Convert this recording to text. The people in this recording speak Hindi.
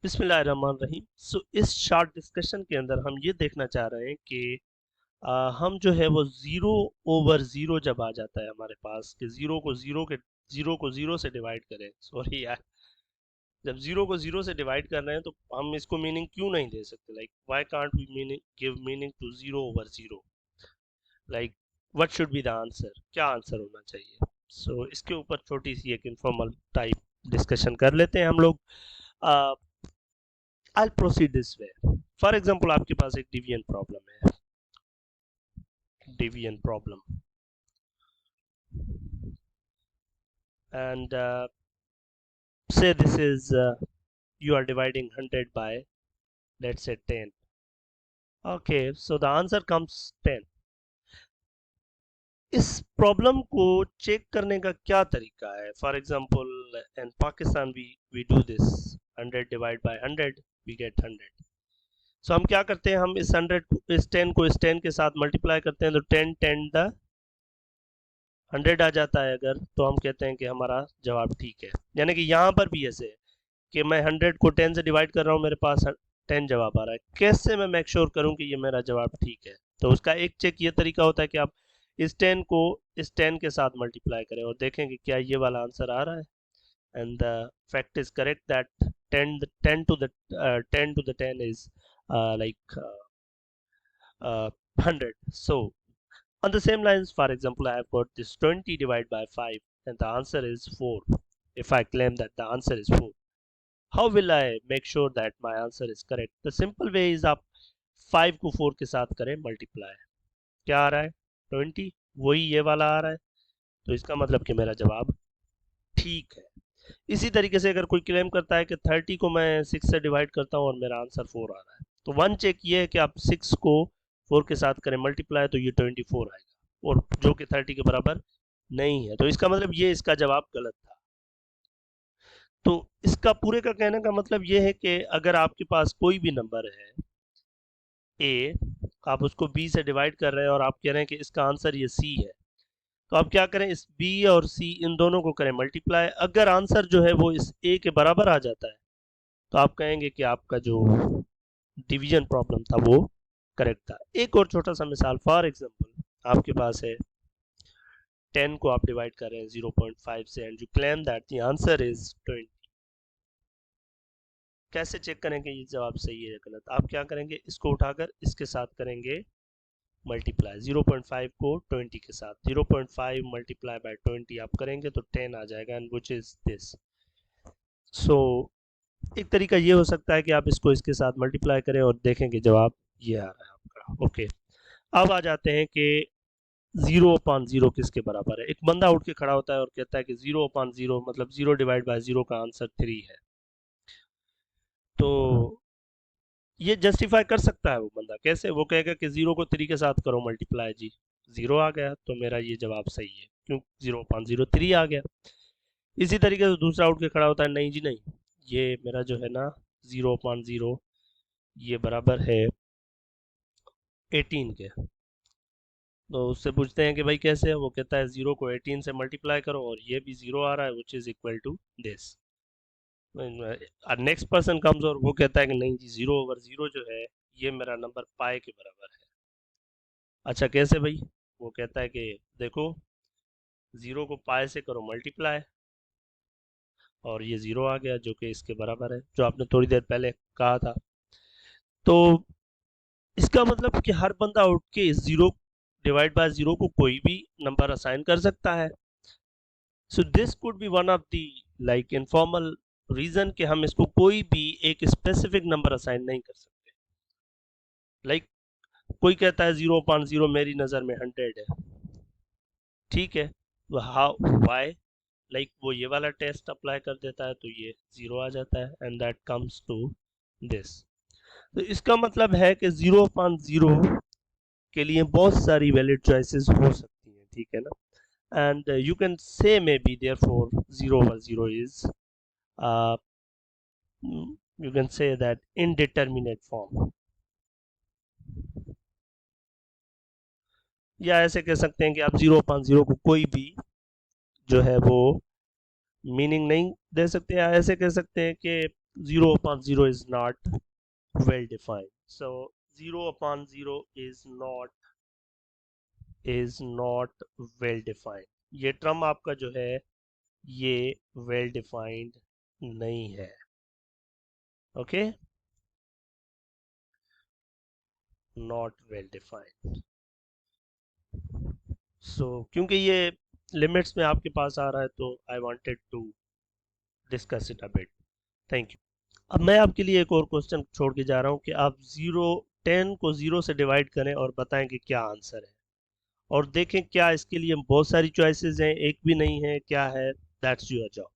बिस्मिल्लाहिर्रहमानिर्रहीम। इस शॉर्ट डिस्कशन के अंदर हम ये देखना चाह रहे हैं कि हम जो है वो ज़ीरो ओवर ज़ीरो जब आ जाता है हमारे पास कि ज़ीरो को ज़ीरो से डिवाइड करें। सॉरी यार, जब ज़ीरो को ज़ीरो से डिवाइड कर रहे हैं तो हम इसको मीनिंग क्यों नहीं दे सकते? Like why can't we meaning give meaning to zero over zero? Like what should be the answer? क्या आंसर होना चाहिए? इसके ऊपर छोटी सी एक इनफॉर्मल टाइप डिस्कशन कर लेते हैं हम लोग। I'll proceed this way. For example, आपके पास एक डिवीजन प्रॉब्लम है, division problem, and say this is you are dividing 100 by, let's say, 10. Okay, so the answer comes 10. इस प्रॉब्लम को चेक करने का क्या तरीका है? For example in Pakistan we do this, 100 divide by 100 we get 100. So हम क्या करते हैं, हम इस 10 को इस 10 के साथ मल्टीप्लाई करते हैं तो 10 10 द 100 आ जाता है। अगर तो हम कहते हैं कि हमारा जवाब ठीक है। यानी कि यहाँ पर भी ऐसे है कि मैं 100 को 10 से डिवाइड कर रहा हूँ, मेरे पास 10 जवाब आ रहा है। कैसे मैं मेक श्योर करूँ कि ये मेरा जवाब ठीक है? तो उसका एक चेक ये तरीका होता है कि आप इस 10 को इस 10 के साथ मल्टीप्लाई करें और देखें कि क्या ये वाला आंसर आ रहा है। And the fact is correct that 10 to the 10 is like 100. So on the same lines, for example, I have got this 20 divided by 5 and the answer is 4. If I claim that the answer is 4, how will I make sure that my answer is correct? The simple way is आप 5 को 4 के साथ करें मल्टीप्लाई। क्या आ रहा है? 20, वही ये वाला आ रहा है, तो इसका मतलब कि मेरा जवाब ठीक है। इसी तरीके से अगर कोई क्लेम करता है कि 30 को मैं 6 से डिवाइड करता हूँ और मेरा आंसर 4 आ रहा है, तो वन चेक ये है कि आप 6 को 4 के साथ करें मल्टीप्लाई तो ये 24 आएगा, और जो कि 30 के बराबर नहीं है, तो इसका मतलब ये इसका जवाब गलत था। तो इसका पूरे का कहने का मतलब ये है कि अगर आपके पास कोई भी नंबर है ए, आप उसको बी से डिवाइड कर रहे हैं और आप कह रहे हैं कि इसका आंसर ये सी है, तो आप क्या करें, इस बी और सी इन दोनों को करें मल्टीप्लाई। अगर आंसर जो है वो इस ए के बराबर आ जाता है तो आप कहेंगे कि आपका जो डिवीजन प्रॉब्लम था वो करेक्ट था। एक और छोटा सा मिसाल, फॉर एग्जांपल आपके पास है 10 को आप डिवाइड कर रहे हैं 0.5 से and you claim that the answer is 20। कैसे चेक करेंगे ये जवाब सही है या गलत? आप क्या करेंगे, इसको उठाकर इसके साथ करेंगे मल्टीप्लाई, 0.5 को 20 के साथ, 0.5 मल्टीप्लाई बाय 20 आप करेंगे तो 10 आ जाएगा, एंड विच इज दिस। सो एक तरीका ये हो सकता है कि आप इसको इसके साथ मल्टीप्लाई करें और देखें कि जवाब ये आ रहा है आपका। ओके, अब आ जाते हैं कि 0/0 किसके बराबर है। एक बंदा उठ के खड़ा होता है और कहता है कि 0/0 मतलब 0 डिवाइड बाय 0 का आंसर 3 है। तो ये जस्टिफाई कर सकता है वो बंदा, कैसे? वो कहेगा कि 0 को 3 के साथ करो मल्टीप्लाई, जी 0 आ गया, तो मेरा ये जवाब सही है, क्यों? 0/0 3 आ गया। इसी तरीके से दूसरा उठ के खड़ा होता है, नहीं जी नहीं, ये मेरा जो है ना 0/0 ये बराबर है 18 के। तो उससे पूछते हैं कि भाई कैसे है? वो कहता है 0 को 18 से मल्टीप्लाई करो और ये भी 0 आ रहा है, which is equal to this. Next person comes और वो कहता है कि नहीं जी, 0/0 जो है ये मेरा नंबर पाए के बराबर है। अच्छा कैसे भाई? वो कहता है कि देखो, 0 को पाए से करो मल्टीप्लाई और ये 0 आ गया जो कि इसके बराबर है, जो आपने थोड़ी देर पहले कहा था। तो इसका मतलब कि हर बंदा उठ के इस 0 डिवाइड बाय 0 को कोई भी नंबर असाइन कर सकता है। So this could be one of the like informal reason कि हम इसको कोई भी एक स्पेसिफिक नंबर असाइन नहीं कर सकते। लाइक कोई कहता है 0/0 मेरी नज़र में 100 है, ठीक है, तो हाउ वाई, लाइक वो ये वाला टेस्ट अप्लाई कर देता है तो ये 0 आ जाता है, and that comes to this. तो इसका मतलब है कि 0/0 के लिए बहुत सारी वैलिड चॉइसेस हो सकती हैं, ठीक है ना? and you can say maybe therefore 0/0 is you can say that indeterminate form, या ऐसे कह सकते हैं कि आप 0/0 को कोई भी जो है वो मीनिंग नहीं दे सकते, या ऐसे कह सकते हैं कि 0 upon 0 is not well defined. So 0 upon 0 is not well defined. ये टर्म आपका जो है ये well defined नहीं है. Okay, not well defined. So क्योंकि ये लिमिट्स में आपके पास आ रहा है तो I wanted to discuss it a bit. Thank you. अब मैं आपके लिए एक और क्वेश्चन छोड़ के जा रहा हूँ कि आप 10 को 0 से डिवाइड करें और बताएं कि क्या आंसर है. और देखें क्या इसके लिए बहुत सारी चॉइसेस हैं, एक भी नहीं है, क्या है. That's your job.